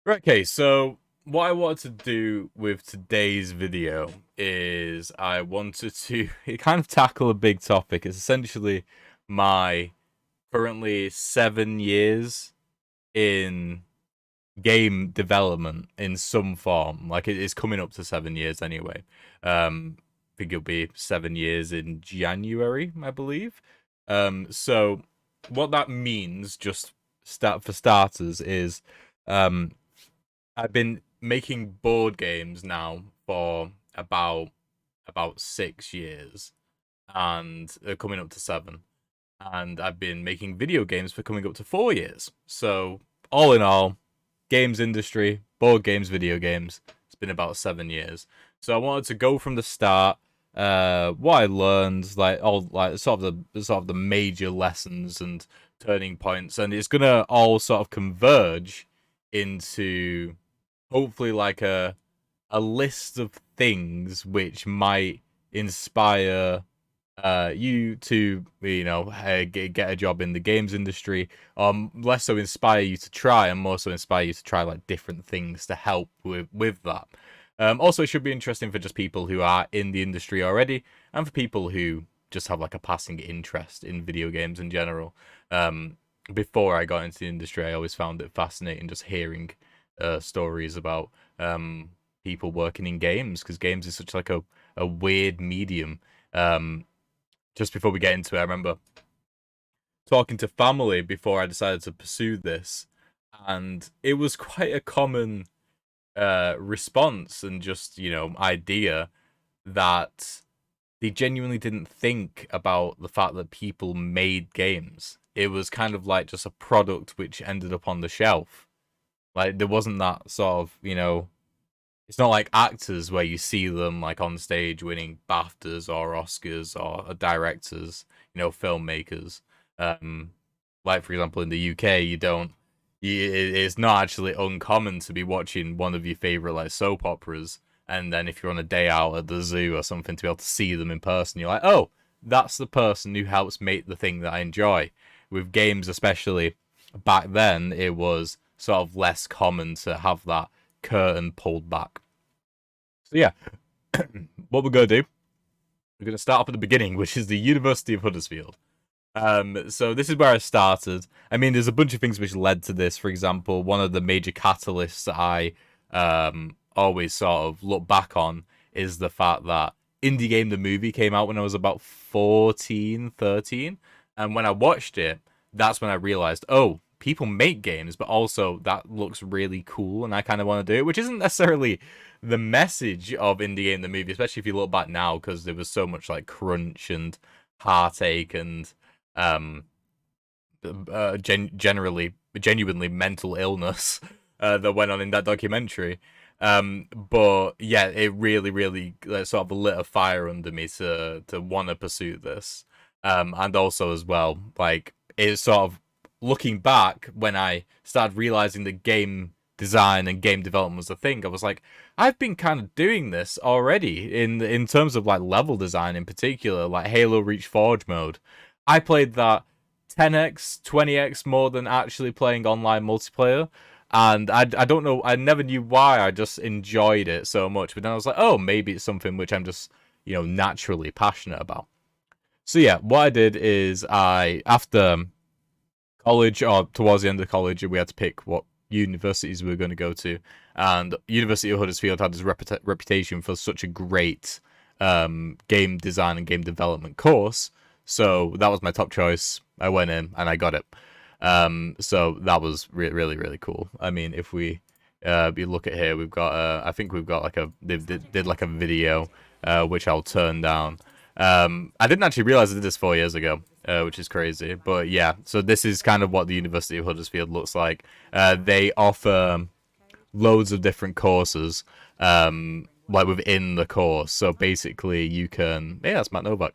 Right, okay, so what I wanted to do with today's video is I wanted to kind of tackle a big topic. It's essentially my currently 7 years in game development in some form. Like it is coming up to 7 years anyway. I think it'll be 7 years in January, I believe. So what that means, just start for starters, is um I've been making board games now for about 6 years, and they're coming up to seven. And I've been making video games for coming up to 4 years. So all in all, games industry, board games, video games, it's been about 7 years. So I wanted to go from the start, what I learned, like all like sort of the major lessons and turning points, and it's gonna all sort of converge into hopefully like a list of things which might inspire you to get a job in the games industry, less so inspire you to try and more so inspire you to try like different things to help with that. Also it should be interesting for just people who are in the industry already and for people who just have like a passing interest in video games in general. Before I got into the industry, I always found it fascinating just hearing stories about people working in games, because games is such like a weird medium. Just before we get into it, I remember talking to family before I decided to pursue this, and it was quite a common response and just idea that they genuinely didn't think about the fact that people made games. It was kind of like just a product which ended up on the shelf. Like there wasn't that sort of it's not like actors where you see them like on stage winning BAFTAs or Oscars, or directors, filmmakers. Um, like for example, in the UK, you don't. It's not actually uncommon to be watching one of your favorite like soap operas, and then if you're on a day out at the zoo or something, to be able to see them in person, you're like, oh, that's the person who helps make the thing that I enjoy. With games, especially back then, it was sort of less common to have that curtain pulled back. So yeah, what we're gonna do, we're gonna start up at the beginning, which is the University of Huddersfield. So this is where I started. I mean, there's a bunch of things which led to this. For example, one of the major catalysts that I always sort of look back on is the fact that Indie Game the movie came out when I was about 14, 13. And when I watched it, that's when I realized, oh, people make games, but also that looks really cool, and I kind of want to do it, which isn't necessarily the message of Indie Game the movie, especially if you look back now, because there was so much like crunch and heartache and um generally genuinely mental illness that went on in that documentary. But yeah, it really sort of lit a fire under me to want to pursue this. And also as well, like it's sort of looking back when I started realizing that game design and game development was a thing. I was like, I've been kind of doing this already in terms of like level design in particular, like Halo Reach Forge mode. I played that 10x, 20x more than actually playing online multiplayer. And I don't know, I never knew why. I just enjoyed it so much. But then I was like, oh, maybe it's something which I'm just, naturally passionate about. So yeah, what I did is after college, or towards the end of college, we had to pick what universities we were going to go to. And University of Huddersfield had this reputation for such a great game design and game development course. So that was my top choice. I went in and I got it. So that was really cool. I mean, if you look at here, we've got I think we've got like they did like a video which I'll turn down. I didn't actually realize I did this 4 years ago, which is crazy. But yeah, so this is kind of what the University of Huddersfield looks like. They offer loads of different courses, like within the course. So basically, you can that's Matt Novak.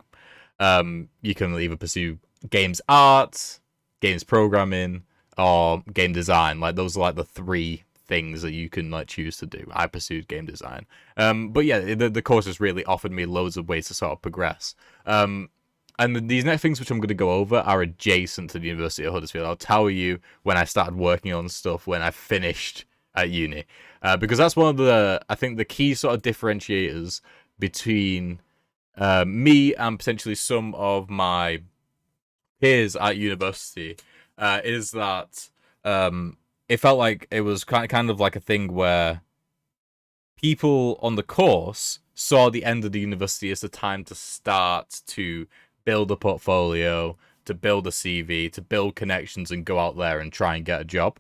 You can either pursue games art, games programming, or game design. Like those are like the three things that you can like choose to do. I pursued game design. But yeah, the course has really offered me loads of ways to sort of progress. And these next things which I'm going to go over are adjacent to the University of Huddersfield. I'll tell you when I started working on stuff, when I finished at uni, because that's one of the, I think, the key sort of differentiators between me and potentially some of my peers at university, is that it felt like it was kind of like a thing where people on the course saw the end of the university as the time to start to build a portfolio, to build a CV, to build connections and go out there and try and get a job.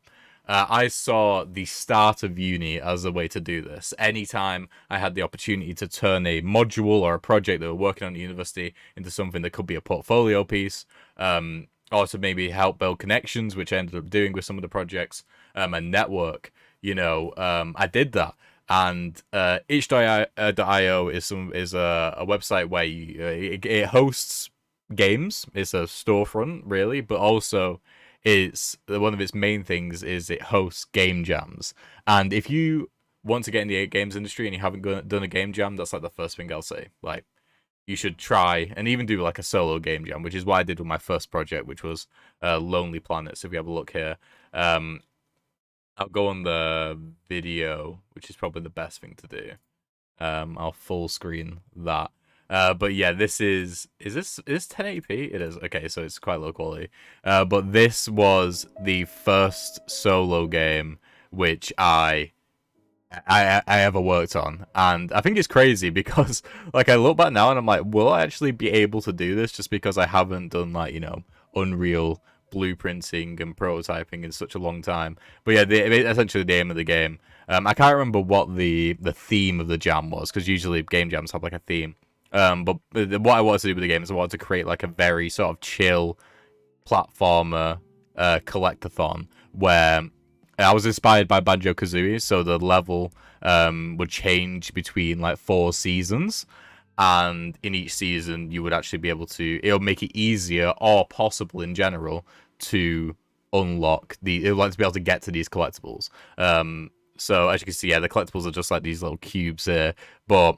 I saw the start of uni as a way to do this. Anytime I had the opportunity to turn a module or a project that we're working on at university into something that could be a portfolio piece, or to maybe help build connections, which I ended up doing with some of the projects, and network, I did that. And itch.io is a website where it hosts games. It's a storefront, really, but also it's one of its main things is it hosts game jams. And if you want to get in the games industry and you haven't done a game jam, that's like the first thing I'll say. Like, you should try and even do like a solo game jam, which is what I did with my first project, which was Lonely Planets. If we have a look here, I'll go on the video, which is probably the best thing to do. I'll full screen that. But yeah, is this 1080p? It is. Okay, so it's quite low quality. But this was the first solo game which I ever worked on, and I think it's crazy because like I look back now and I'm like, will I actually be able to do this just because I haven't done like Unreal blueprinting and prototyping in such a long time. But yeah, essentially the aim of the game. I can't remember what the theme of the jam was, because usually game jams have like a theme. But what I wanted to do with the game is I wanted to create like a very sort of chill platformer collectathon where I was inspired by Banjo-Kazooie, so the level would change between like 4 seasons, and in each season you would actually be able to, it'll make it easier or possible in general to unlock it would like to be able to get to these collectibles. So as you can see, yeah, the collectibles are just like these little cubes here, but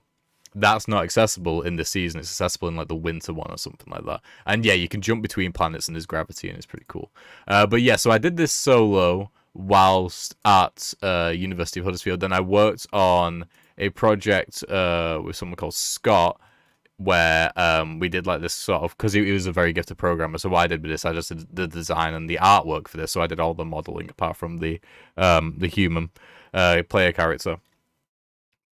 that's not accessible in this season. It's accessible in like the winter one or something like that. And yeah, you can jump between planets and there's gravity and it's pretty cool. But yeah, so I did this solo whilst at University of Huddersfield. Then I worked on a project with someone called Scott, where we did like this sort of, because he was a very gifted programmer. So what I did with this, I just did the design and the artwork for this. So I did all the modeling apart from the human player character.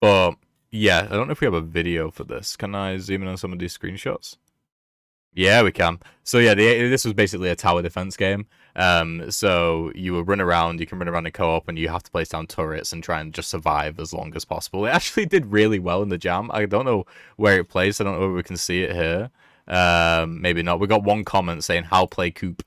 But yeah, I don't know if we have a video for this. Can I zoom in on some of these screenshots? Yeah, we can. So yeah, this was basically a tower defense game. So you would run around, you can run around in co-op, and you have to place down turrets and try and just survive as long as possible. It actually did really well in the jam. I don't know where it plays. I don't know if we can see it here. Maybe not. We got one comment saying "How play Coop."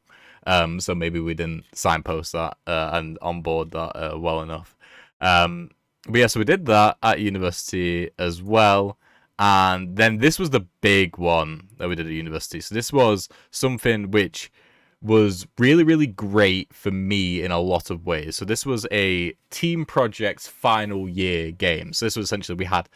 So maybe we didn't signpost that and onboard that well enough. But yeah, so we did that at university as well. And then this was the big one that we did at university. So this was something which was really, really great for me in a lot of ways. So this was a team project final year game. So this was essentially, we had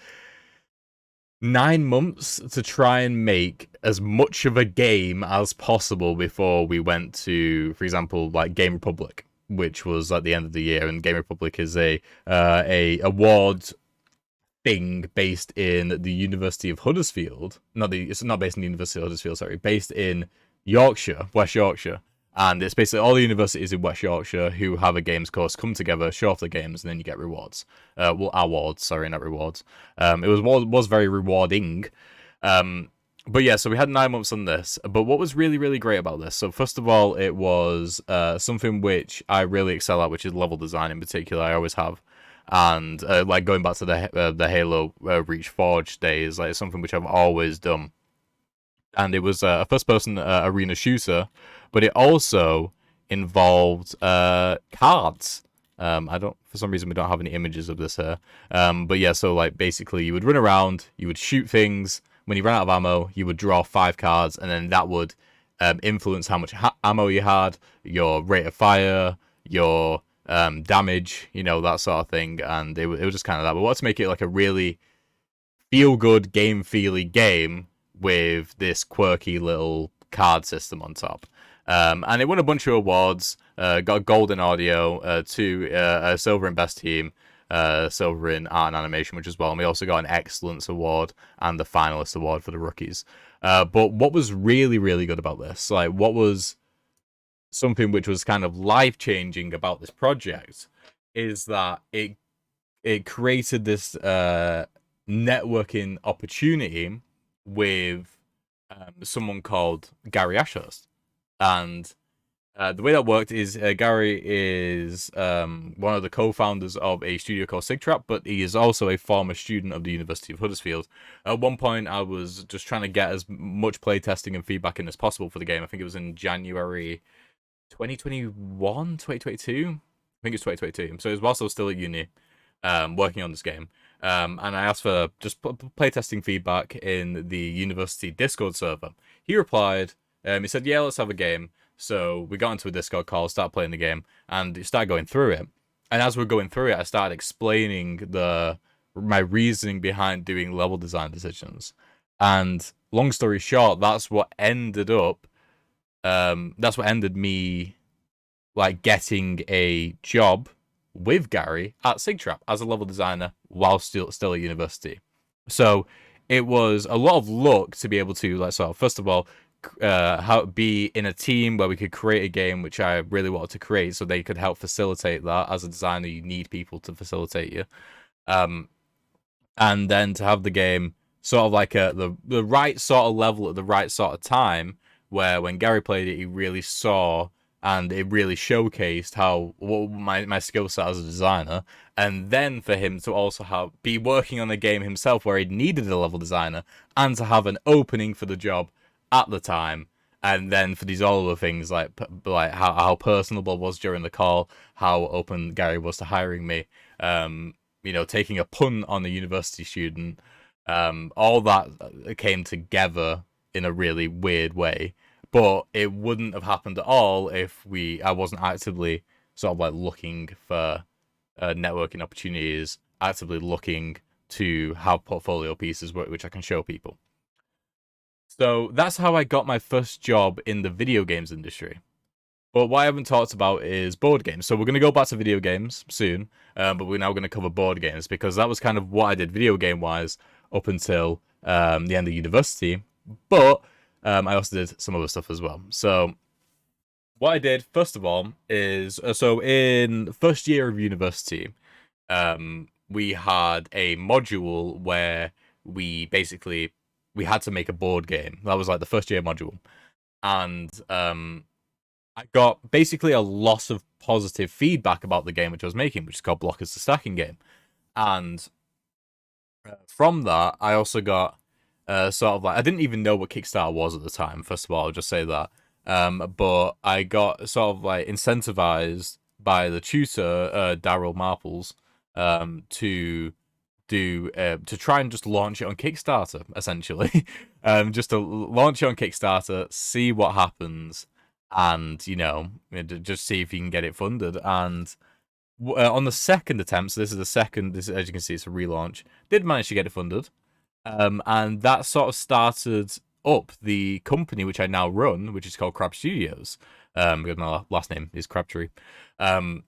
9 months to try and make as much of a game as possible before we went to, for example, like Game Republic, which was at the end of the year. And Game Republic is a award thing based in the University of Huddersfield. It's not based in the University of Huddersfield, sorry, based in Yorkshire, West Yorkshire. And it's basically all the universities in West Yorkshire who have a games course come together, show off the games, and then you get rewards. Well, awards, sorry, not rewards. It was very rewarding. But yeah, so we had 9 months on this. But what was really, really great about this? So first of all, it was something which I really excel at, which is level design in particular. I always have. And like going back to the Halo Reach Forge days, like something which I've always done. And it was a first-person arena shooter, but it also involved cards. For some reason we don't have any images of this here. But yeah, so like basically you would run around, you would shoot things. When you ran out of ammo, you would draw 5 cards, and then that would influence how much ammo you had, your rate of fire, your damage, that sort of thing. And it was just kind of that. But we wanted to make it like a really feel-good, game-feely game with this quirky little card system on top. And it won a bunch of awards. Got a gold in audio, a silver in best team, silver in art and animation, which as well. And we also got an excellence award and the finalist award for the rookies. But what was really, really good about this, like what was something which was kind of life changing about this project, is that it created this networking opportunity with someone called Gary Ashurst. And the way that worked is Gary is one of the co-founders of a studio called Sigtrap, but he is also a former student of the University of Huddersfield. At one point, I was just trying to get as much playtesting and feedback in as possible for the game. I think it was in January 2021, 2022? I think it's 2022. So it was whilst I was still at uni, working on this game. And I asked for just playtesting feedback in the university Discord server. He replied, he said, yeah, let's have a game. So we got into a Discord call, started playing the game, and started going through it. And as we're going through it, I started explaining my reasoning behind doing level design decisions. And long story short, that's what ended me like getting a job with Gary at Sigtrap as a level designer while still at university. So it was a lot of luck to be able to, like, sort of, first of all, be in a team where we could create a game which I really wanted to create, so they could help facilitate that. As a designer, you need people to facilitate you, and then to have the game sort of like the right sort of level at the right sort of time, where when Gary played it, he really saw and it really showcased what my skill set as a designer. And then for him to also be working on a game himself where he needed a level designer, and to have an opening for the job at the time, and then for these all other things like how personable it was during the call, how open Gary was to hiring me, taking a punt on a university student, all that came together in a really weird way. But it wouldn't have happened at all if I wasn't actively sort of like looking for networking opportunities, actively looking to have portfolio pieces which I can show people. So that's how I got my first job in the video games industry. But what I haven't talked about is board games. So we're going to go back to video games soon, but we're now going to cover board games, because that was kind of what I did video game-wise up until the end of university. But I also did some other stuff as well. So what I did, first of all, is... so in first year of university, we had a module where we had to make a board game. That was like the first year module. And I got basically a lot of positive feedback about the game which I was making, which is called Blockers the Stacking Game. And from that, I also got sort of like... I didn't even know what Kickstarter was at the time, first of all, I'll just say that. But I got sort of like incentivized by the tutor, Daryl Marples, to try and just launch it on Kickstarter, essentially. Just to launch it on Kickstarter, see what happens, and, just see if you can get it funded. And on the second attempt, so this, as you can see, it's a relaunch, did manage to get it funded. And that sort of started up the company which I now run, which is called Crab Studios, because my last name is Crabtree. And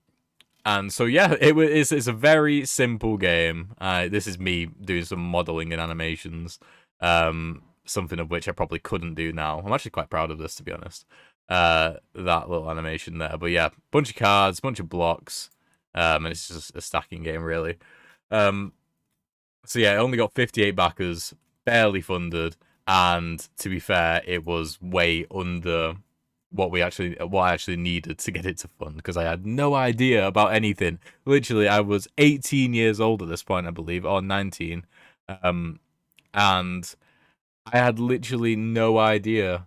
so, yeah, it's a very simple game. This is me doing some modeling and animations, something of which I probably couldn't do now. I'm actually quite proud of this, to be honest. That little animation there. But yeah, bunch of cards, bunch of blocks, and it's just a stacking game, really. So yeah, it only got 58 backers, barely funded, and to be fair, it was way under what I actually needed to get it to fund, because I had no idea about anything. Literally, I was 18 years old at this point, I believe, or 19, and I had literally no idea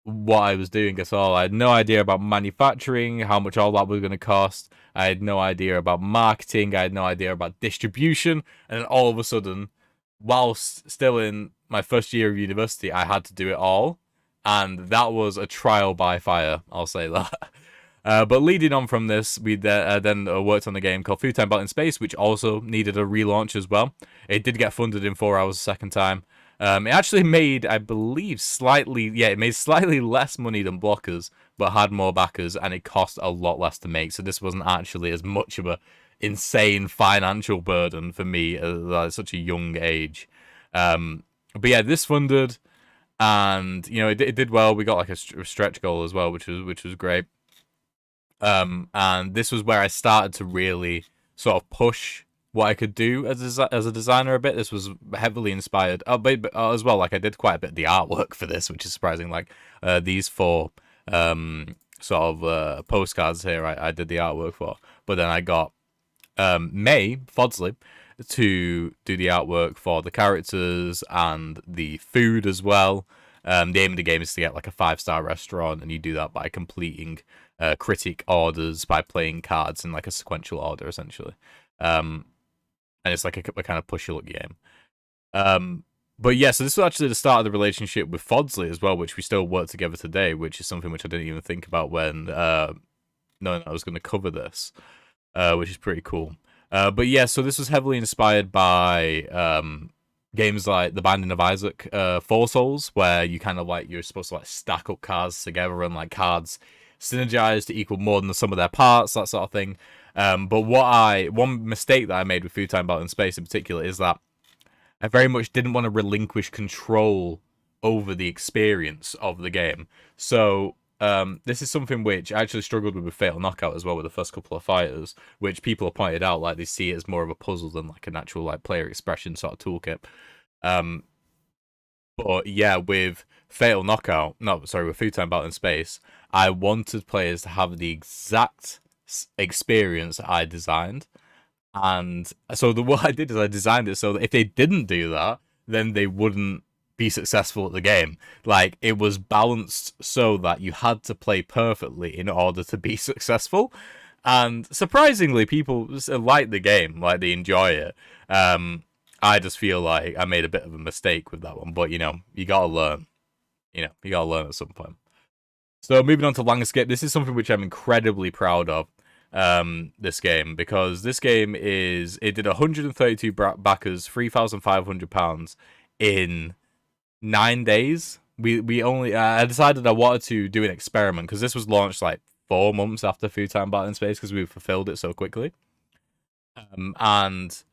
what I was doing at all. I had no idea about manufacturing, how much all that was going to cost. I had no idea about marketing. I had no idea about distribution. And then all of a sudden, whilst still in my first year of university, I had to do it all. And that was a trial by fire, I'll say that. But leading on from this, we then worked on a game called Food Time Battle in Space, which also needed a relaunch as well. It did get funded in 4 hours the second time. It actually made, I believe, it made slightly less money than Blockers, but had more backers, and it cost a lot less to make. So this wasn't actually as much of a insane financial burden for me at such a young age. But yeah, this funded, and it did well. We got like a stretch goal as well, which was great. And this was where I started to really sort of push what I could do as a designer a bit. This was heavily inspired. But as well, like I did quite a bit of the artwork for this, which is surprising. Like these four sort of postcards here, I did the artwork for. But then I got May Fodsley to do the artwork for the characters and the food as well. The aim of the game is to get like a 5-star restaurant, and you do that by completing critic orders by playing cards in like a sequential order, essentially. And it's like a kind of push your luck game. But yeah, so this was actually the start of the relationship with Fodsley as well, which we still work together today, which is something which I didn't even think about when knowing I was going to cover this, which is pretty cool. But yeah, so this was heavily inspired by games like The Binding of Isaac, Four Souls, where you kind of like, you're supposed to like stack up cards together and like cards synergize to equal more than the sum of their parts, that sort of thing. But one mistake that I made with Food Time Battle in Space in particular is that I very much didn't want to relinquish control over the experience of the game. So this is something which I actually struggled with Fatal Knockout as well, with the first couple of fighters, which people have pointed out like they see it as more of a puzzle than like an actual like player expression sort of toolkit. But yeah, with with Food Time Battle in Space, I wanted players to have the exact experience I designed. And so what I did is I designed it so that if they didn't do that, then they wouldn't be successful at the game. Like, it was balanced so that you had to play perfectly in order to be successful. And surprisingly, people like the game, like they enjoy it. I just feel like I made a bit of a mistake with that one, but you gotta learn. You gotta learn at some point. So moving on to Landscape, this is something which I'm incredibly proud of. This game, because this game it did 132 backers, £3,500 in 9 days. We only I decided I wanted to do an experiment because this was launched like 4 months after Food Time Battle in Space because we fulfilled it so quickly. And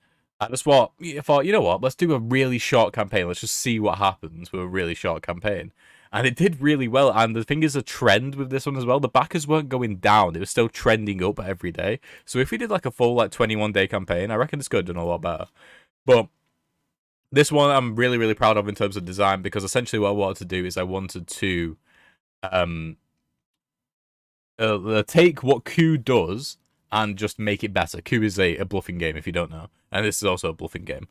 I just thought, you know what, let's do a really short campaign. Let's just see what happens with a really short campaign. And it did really well. And the thing is, a trend with this one as well, the backers weren't going down. It was still trending up every day. So if we did like a full like 21-day campaign, I reckon this could have done a lot better. But this one I'm really, really proud of in terms of design, because essentially what I wanted to do is I wanted to take what Coup does and just make it better. Coup is a bluffing game, if you don't know. And this is also a bluffing game.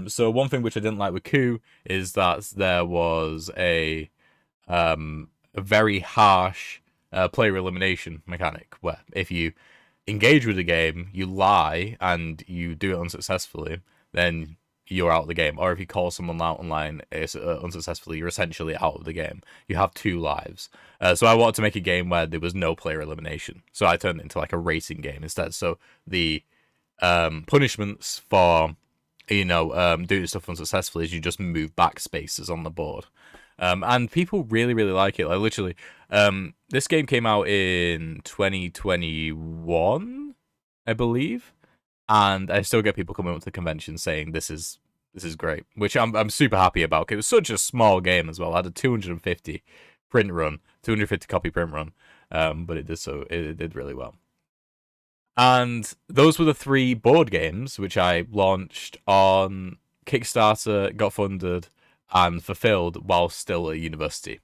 So one thing which I didn't like with Coup is that there was a very harsh player elimination mechanic, where if you engage with the game, you lie, and you do it unsuccessfully, then you're out of the game. Or if you call someone out online unsuccessfully, you're essentially out of the game. You have 2 lives. So I wanted to make a game where there was no player elimination. So I turned it into like a racing game instead. So the punishments for doing stuff unsuccessfully is you just move back spaces on the board. And people really, really like it. Like, literally, this game came out in 2021, I believe, and I still get people coming up to the convention saying this is great, which I'm super happy about. It was such a small game as well. I had a 250 copy print run, but it did really well. And those were the 3 board games which I launched on Kickstarter, got funded, and fulfilled while still at university.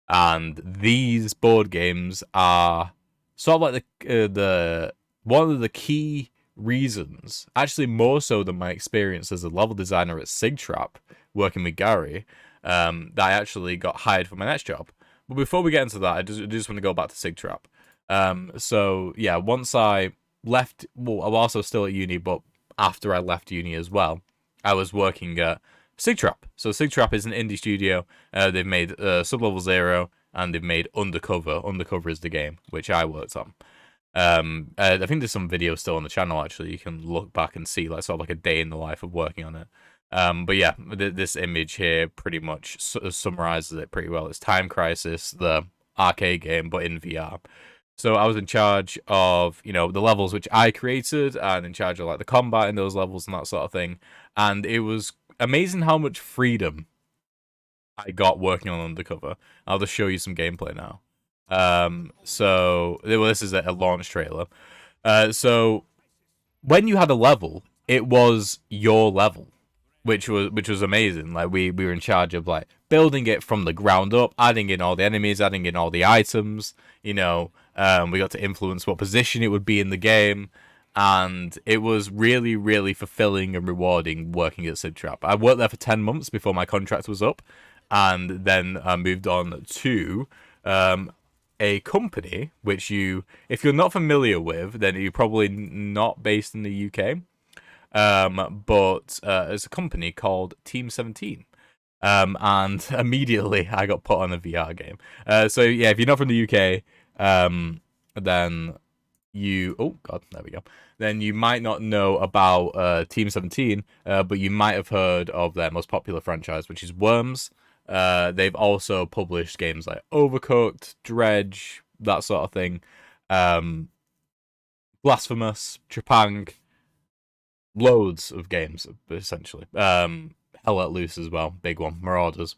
And these board games are sort of like the one of the key reasons, actually more so than my experience as a level designer at Sigtrap, working with Gary, that I actually got hired for my next job. But before we get into that, I just want to go back to Sigtrap. So yeah, once I left, well, I was also still at uni, but after I left uni as well, I was working at Sigtrap. So Sigtrap is an indie studio. They've made Sublevel 0, and they've made Undercover. Undercover is the game which I worked on. I think there's some videos still on the channel, actually. You can look back and see like sort of like a day in the life of working on it. But yeah, this image here pretty much summarizes it pretty well. It's Time Crisis, the arcade game, but in VR. So I was in charge of, the levels which I created, and in charge of like the combat in those levels and that sort of thing. And it was amazing how much freedom I got working on Undercover. I'll just show you some gameplay now. So well, this is a launch trailer. So when you had a level, it was your level, which was amazing. Like we were in charge of like building it from the ground up, adding in all the enemies, adding in all the items. We got to influence what position it would be in the game, and it was really, really fulfilling and rewarding working at Sigtrap. I worked there for 10 months before my contract was up, and then I moved on to a company which if you're not familiar with, then you're probably not based in the UK. But it's a company called Team 17. And immediately I got put on a VR game. So yeah, if you're not from the UK, then oh god, there we go. Then you might not know about Team 17, but you might have heard of their most popular franchise, which is Worms. They've also published games like Overcooked, Dredge, that sort of thing. Blasphemous, Trepang, loads of games essentially. Hell Let Loose as well, big one. Marauders.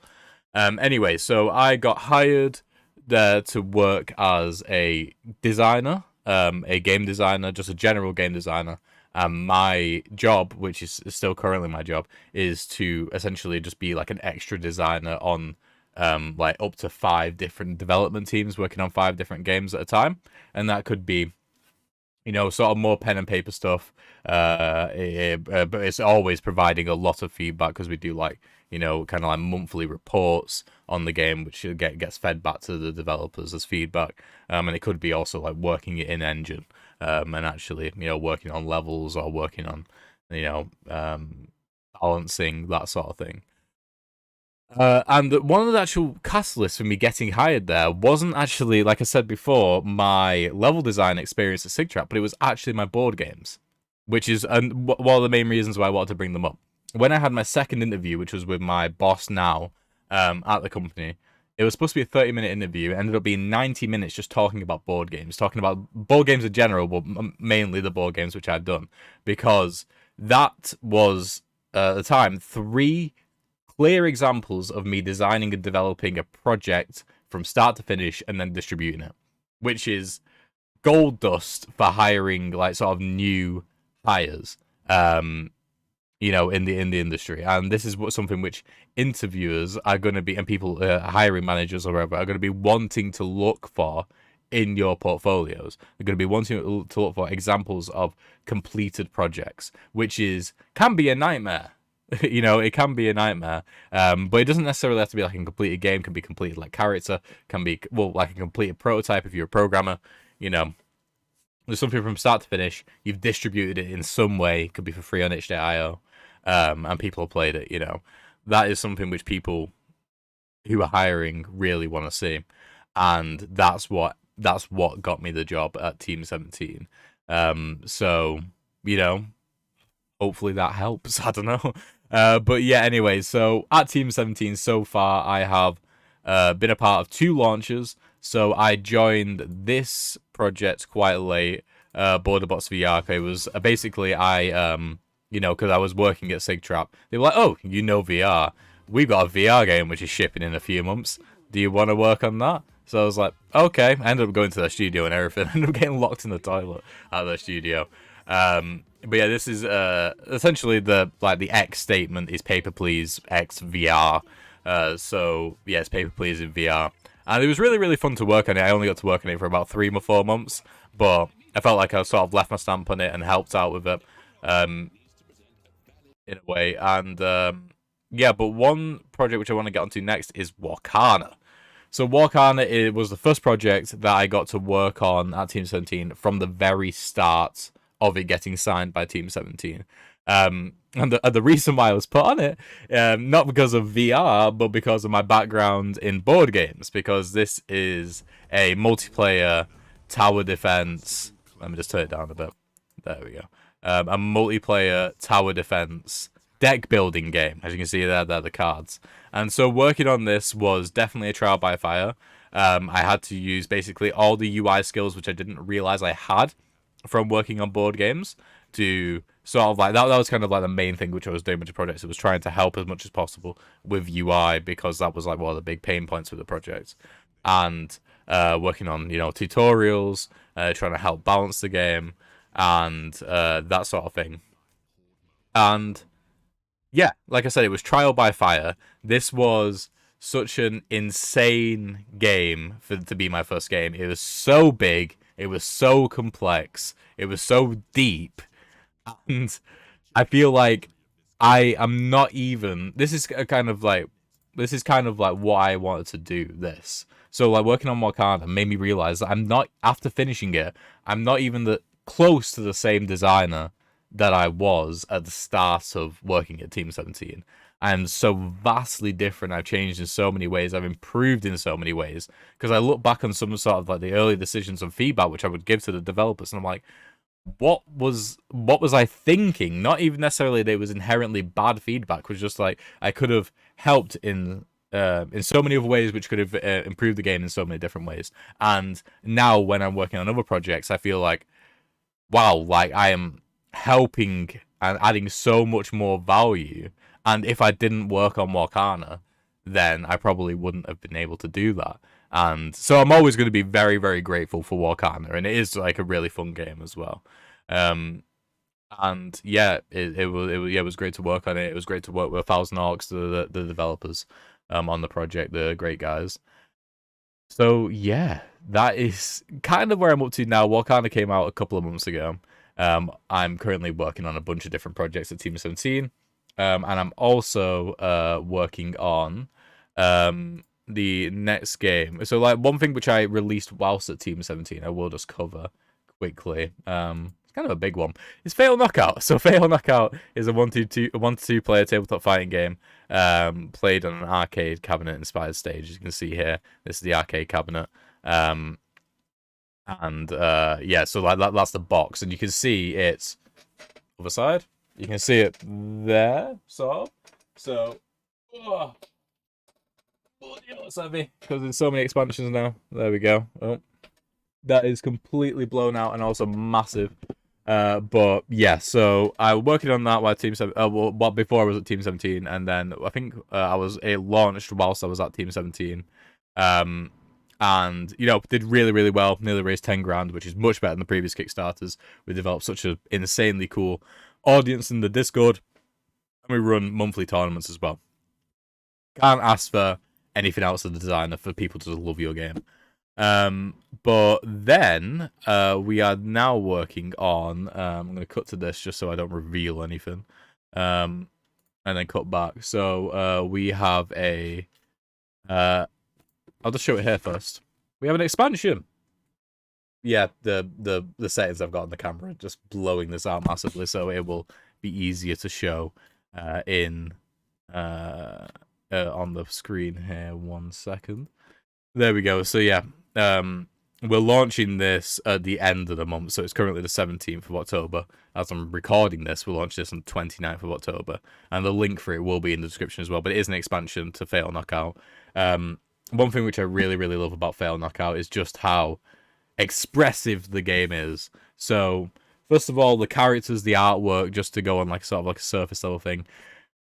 Anyway, so I got hired there to work as a designer, a game designer, just a general game designer. My job, which is still currently my job, is to essentially just be like an extra designer on like up to 5 different development teams working on 5 different games at a time. And that could be, sort of more pen and paper stuff. But it's always providing a lot of feedback because we do like, kind of like monthly reports on the game, which gets fed back to the developers as feedback. And it could be also like working it in engine, and actually, working on levels or working on, balancing, that sort of thing. And one of the actual catalysts for me getting hired there wasn't actually, like I said before, my level design experience at Sigtrap, but it was actually my board games, which is one of the main reasons why I wanted to bring them up. When I had my second interview, which was with my boss now at the company, it was supposed to be a 30-minute interview. It ended up being 90 minutes just talking about board games, talking about board games in general, but mainly the board games which I'd done, because that was, at the time, 3 clear examples of me designing and developing a project from start to finish and then distributing it, which is gold dust for hiring like sort of new hires, in the industry. And this is something which interviewers are going to be, and people, hiring managers or whatever, are going to be wanting to look for in your portfolios. They're going to be wanting to look for examples of completed projects, which can be a nightmare. It can be a nightmare, but it doesn't necessarily have to be like a completed game. It can be completed like character, can be, well, like a completed prototype if you're a programmer. There's something from start to finish. You've distributed it in some way. It could be for free on itch.io, and people have played it. That is something which people who are hiring really want to see, and that's what got me the job at Team 17. So hopefully that helps. I don't know. But yeah, anyway, so at Team 17 so far, I have been a part of 2 launches. So I joined this project quite late, Borderbots VR. It was basically because I was working at Sigtrap. They were like, oh, VR. We've got a VR game which is shipping in a few months. Do you want to work on that? So I was like, okay. I ended up going to their studio and everything. I ended up getting locked in the toilet at their studio. But yeah, this is essentially the X statement is Paper Please X VR. So yeah, it's Paper Please in VR, and it was really, really fun to work on it. I only got to work on it for about 3 or 4 months, but I felt like I sort of left my stamp on it and helped out with it, in a way. And yeah, but one project which I want to get onto next is Warcana. So Warcana, it was the first project that I got to work on at Team 17 from the very start of it getting signed by Team 17. And the reason why I was put on it, not because of VR, but because of my background in board games, because this is a multiplayer tower defense. Let me just turn it down a bit. There we go. A multiplayer tower defense deck building game. As you can see there, they're the cards. And so working on this was definitely a trial by fire. I had to use basically all the UI skills which I didn't realize I had from working on board games to sort of like that was kind of like the main thing which I was doing with the project. It was trying to help as much as possible with UI because that was like one of the big pain points with the project. And working on, you know, tutorials, trying to help balance the game and that sort of thing. And yeah, like I said, it was trial by fire. This was such an insane game for to be my first game. It was so big, it was so complex, it was so deep, and I feel like I am not even. This is kind of like why I wanted to do this. So like working on Wakanda made me realize that I'm not after finishing it. I'm not even close to the same designer that I was at the start of working at Team 17. I am so vastly different. I've changed in so many ways. I've improved in so many ways. Because I look back on some sort of like the early decisions and feedback which I would give to the developers, and I'm like, what was I thinking? Not even necessarily that it was inherently bad feedback. It was just like I could have helped in so many other ways, which could have improved the game in so many different ways. And now when I'm working on other projects, I feel like, wow, like I am helping and adding so much more value. And if I didn't work on Warcana, then I probably wouldn't have been able to do that. And so I'm always going to be very, very grateful for Warcana, and it is like a really fun game as well. Um, and yeah, it was great to work on it. It was great to work with 1,000 Orcs, the developers, on the project. They're great guys. So yeah, that is kind of where I'm up to now. Warcana came out a couple of months ago. I'm currently working on a bunch of different projects at Team 17. And I'm also working on the next game. So like one thing which I released whilst at Team 17, I will just cover quickly. It's kind of a big one. It's Fatal Knockout. So Fatal Knockout is a 1-2 player tabletop fighting game played on an arcade cabinet inspired stage. As you can see here, this is the arcade cabinet. And yeah, so like that's the box, and you can see it's other side. You can see it there, sort of. So, oh, it's heavy because there's so many expansions now. There we go. Oh, that is completely blown out and also massive. But yeah, so I was working on that while Team 17. Well, before I was at Team 17, and then I think I was launched whilst I was at Team 17. And you know, did really, really well. Nearly raised 10 grand, which is much better than the previous Kickstarters. We developed such an insanely cool audience in the Discord, and we run monthly tournaments as well. Can't ask for anything else as a designer for people to love your game. But then we are now working on. I'm going to cut to this just so I don't reveal anything, and then cut back. So we have a. I'll just show it here first. We have an expansion. Yeah, the settings I've got on the camera are just blowing this out massively, so it will be easier to show on the screen here. 1 second. There we go. So yeah, we're launching this at the end of the month, so it's currently the 17th of October. As I'm recording this, we'll launch this on the 29th of October, and the link for it will be in the description as well, but it is an expansion to Fatal Knockout. One thing which I really, really love about Fatal Knockout is just how expressive the game is. So, first of all, the characters, the artwork, just to go on like sort of like a surface level thing,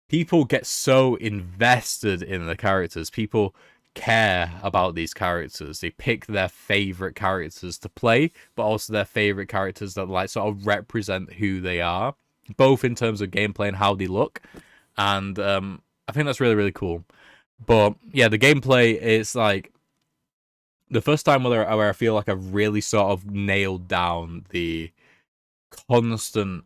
people get so invested in the characters. People care about these characters. They pick their favorite characters to play, but also their favorite characters that like sort of represent who they are, both in terms of gameplay and how they look. And I think that's really, really cool. But yeah, the gameplay is like the first time where I feel like I've really sort of nailed down the constant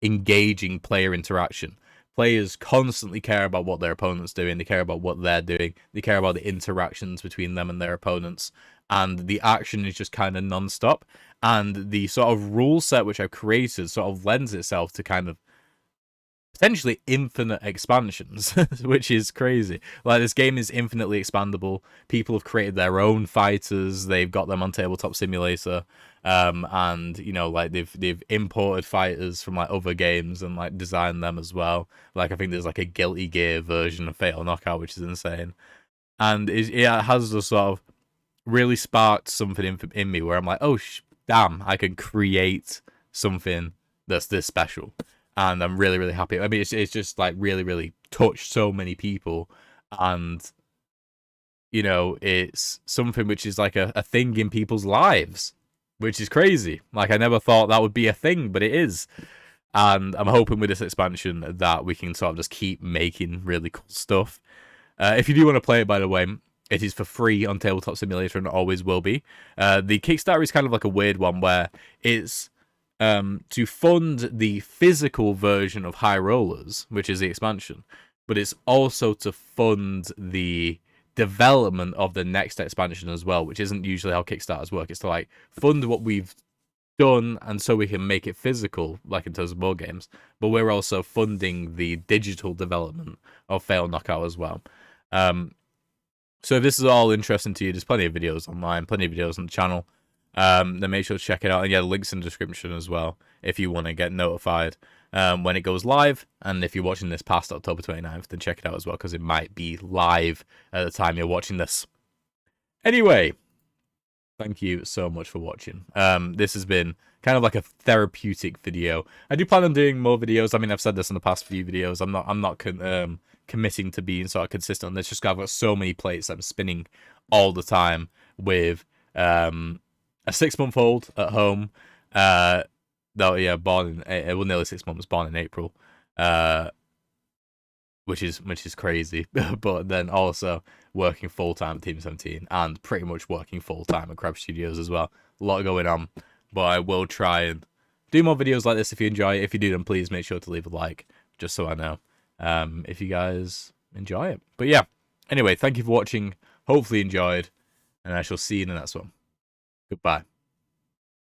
engaging player interaction. Players constantly care about what their opponent's doing. They care about what they're doing. They care about the interactions between them and their opponents. And the action is just kind of non-stop. And the sort of rule set which I've created sort of lends itself to kind of essentially infinite expansions, which is crazy. Like, this game is infinitely expandable. People have created their own fighters. They've got them on Tabletop Simulator, and you know, like they've imported fighters from like other games and like designed them as well. Like, I think there's like a Guilty Gear version of Fatal Knockout, which is insane, and it has just sort of really sparked something in me where I'm like, oh damn, I can create something that's this special, and I'm really, really happy. I mean, it's just like really, really touched so many people, and you know, it's something which is like a thing in people's lives, which is crazy. Like, I never thought that would be a thing, but it is. And I'm hoping with this expansion that we can sort of just keep making really cool stuff. If you do want to play it, by the way, it is for free on Tabletop Simulator and always will be. The Kickstarter is kind of like a weird one where it's to fund the physical version of High Rollers, which is the expansion, but it's also to fund the development of the next expansion as well, which isn't usually how Kickstarters work. It's to like fund what we've done and so we can make it physical, like in terms of board games, but we're also funding the digital development of Fail Knockout as well. So if this is all interesting to you, there's plenty of videos online, plenty of videos on the channel. Then make sure to check it out. And yeah, the link's in the description as well if you want to get notified when it goes live. And if you're watching this past October 29th, then check it out as well, because it might be live at the time you're watching this. Anyway, thank you so much for watching. This has been kind of like a therapeutic video. I do plan on doing more videos. I mean, I've said this in the past few videos. I'm not committing to being sort of consistent on this, just 'cause I've got so many plates I'm spinning all the time with a 6-month-old at home. Though, yeah, born in well, nearly 6 months, born in April, which is crazy. But then also working full time at Team 17 and pretty much working full time at Crab Studios as well. A lot going on, but I will try and do more videos like this if you enjoy it. If you do, then please make sure to leave a like, just so I know if you guys enjoy it. But yeah, anyway, thank you for watching. Hopefully you enjoyed, and I shall see you in the next one. Goodbye.